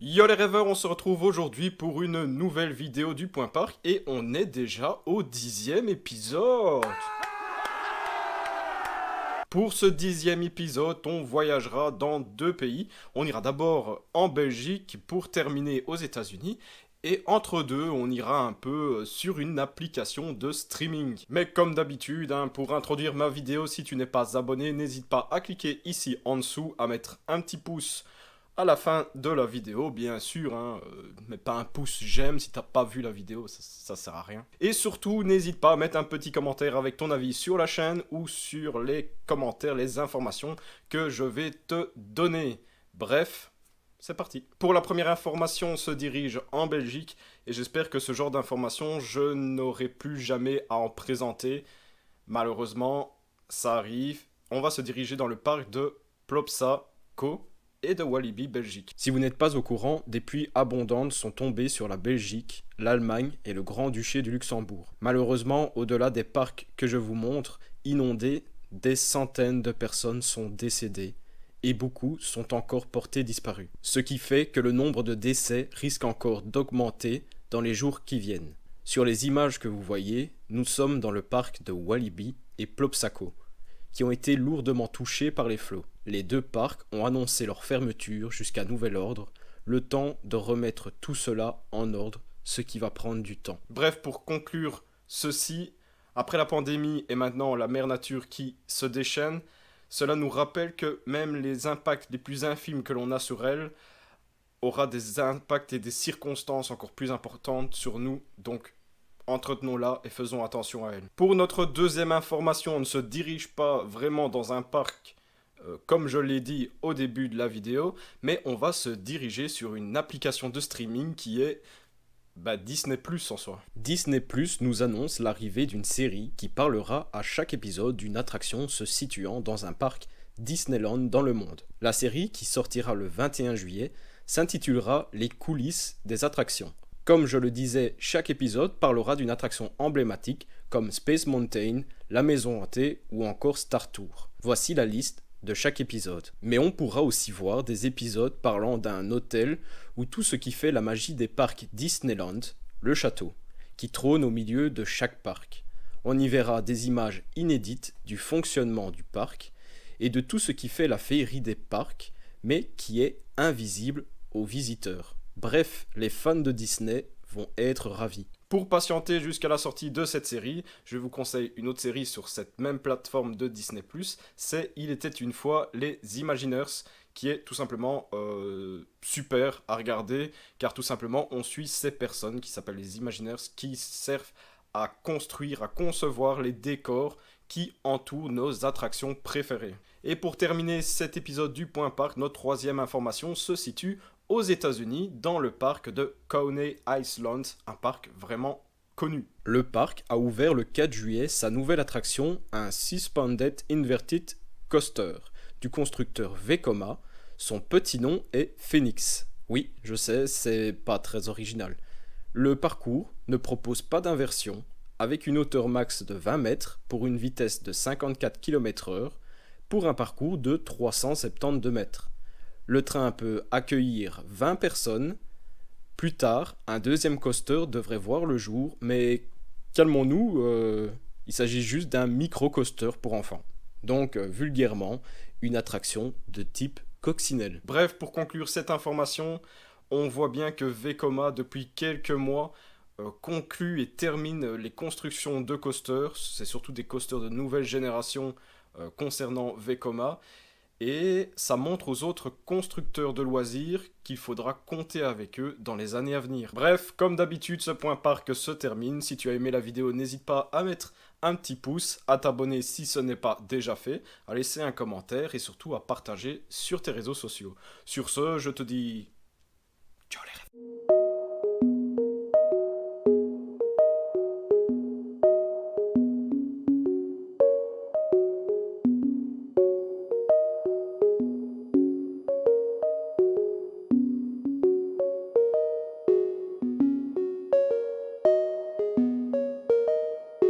Yo les rêveurs, on se retrouve aujourd'hui pour une nouvelle vidéo du Point Park et on est déjà au 10e épisode. Pour ce 10e épisode, on voyagera dans deux pays. On ira d'abord en Belgique pour terminer aux États-Unis. Et entre deux, on ira un peu sur une application de streaming. Mais comme d'habitude, pour introduire ma vidéo, si tu n'es pas abonné, n'hésite pas à cliquer ici en dessous, à mettre un petit pouce à la fin de la vidéo, bien sûr, mais pas un pouce j'aime si t'as pas vu la vidéo, ça sert à rien. Et surtout, n'hésite pas à mettre un petit commentaire avec ton avis sur la chaîne ou sur les commentaires, les informations que je vais te donner. Bref, c'est parti. Pour la première information, on se dirige en Belgique et j'espère que ce genre d'informations, je n'aurai plus jamais à en présenter. Malheureusement, ça arrive. On va se diriger dans le parc de Plopsaco et de Walibi, Belgique. Si vous n'êtes pas au courant, des pluies abondantes sont tombées sur la Belgique, l'Allemagne et le Grand-Duché du Luxembourg. Malheureusement, au-delà des parcs que je vous montre, inondés, des centaines de personnes sont décédées et beaucoup sont encore portés disparus. Ce qui fait que le nombre de décès risque encore d'augmenter dans les jours qui viennent. Sur les images que vous voyez, nous sommes dans le parc de Walibi et Plopsaco, qui ont été lourdement touchés par les flots. Les deux parcs ont annoncé leur fermeture jusqu'à nouvel ordre, le temps de remettre tout cela en ordre, ce qui va prendre du temps. Bref, pour conclure ceci, après la pandémie et maintenant la mère nature qui se déchaîne, cela nous rappelle que même les impacts les plus infimes que l'on a sur elle aura des impacts et des circonstances encore plus importantes sur nous, donc entretenons-la et faisons attention à elle. Pour notre deuxième information, on ne se dirige pas vraiment dans un parc comme je l'ai dit au début de la vidéo, mais on va se diriger sur une application de streaming qui est Disney Plus en soi. Disney Plus nous annonce l'arrivée d'une série qui parlera à chaque épisode d'une attraction se situant dans un parc Disneyland dans le monde. La série, qui sortira le 21 juillet, s'intitulera Les coulisses des attractions. Comme je le disais, chaque épisode parlera d'une attraction emblématique comme Space Mountain, la Maison Hantée ou encore Star Tour. Voici la liste de chaque épisode. Mais on pourra aussi voir des épisodes parlant d'un hôtel ou tout ce qui fait la magie des parcs Disneyland, le château, qui trône au milieu de chaque parc. On y verra des images inédites du fonctionnement du parc et de tout ce qui fait la féerie des parcs, mais qui est invisible aux visiteurs. Bref, les fans de Disney vont être ravis. Pour patienter jusqu'à la sortie de cette série, je vous conseille une autre série sur cette même plateforme de Disney+, c'est Il était une fois les Imagineers, qui est tout simplement super à regarder, car tout simplement on suit ces personnes qui s'appellent les Imagineers, qui servent à construire, à concevoir les décors qui entourent nos attractions préférées. Et pour terminer cet épisode du Point Park, notre troisième information se situe aux États-Unis, dans le parc de Coney Island, un parc vraiment connu. Le parc a ouvert le 4 juillet sa nouvelle attraction, un Suspended Inverted Coaster, du constructeur Vekoma. Son petit nom est Phoenix. Oui, je sais, c'est pas très original. Le parcours ne propose pas d'inversion, avec une hauteur max de 20 mètres pour une vitesse de 54 km/h, pour un parcours de 372 mètres. Le train peut accueillir 20 personnes. Plus tard, un deuxième coaster devrait voir le jour, mais calmons-nous, il s'agit juste d'un micro-coaster pour enfants. Donc, vulgairement, une attraction de type coccinelle. Bref, pour conclure cette information, on voit bien que Vekoma, depuis quelques mois, conclut et termine les constructions de coasters. C'est surtout des coasters de nouvelle génération concernant Vekoma. Et ça montre aux autres constructeurs de loisirs qu'il faudra compter avec eux dans les années à venir. Bref, comme d'habitude, ce Point Park se termine. Si tu as aimé la vidéo, n'hésite pas à mettre un petit pouce, à t'abonner si ce n'est pas déjà fait, à laisser un commentaire et surtout à partager sur tes réseaux sociaux. Sur ce, je te dis ciao les rêves.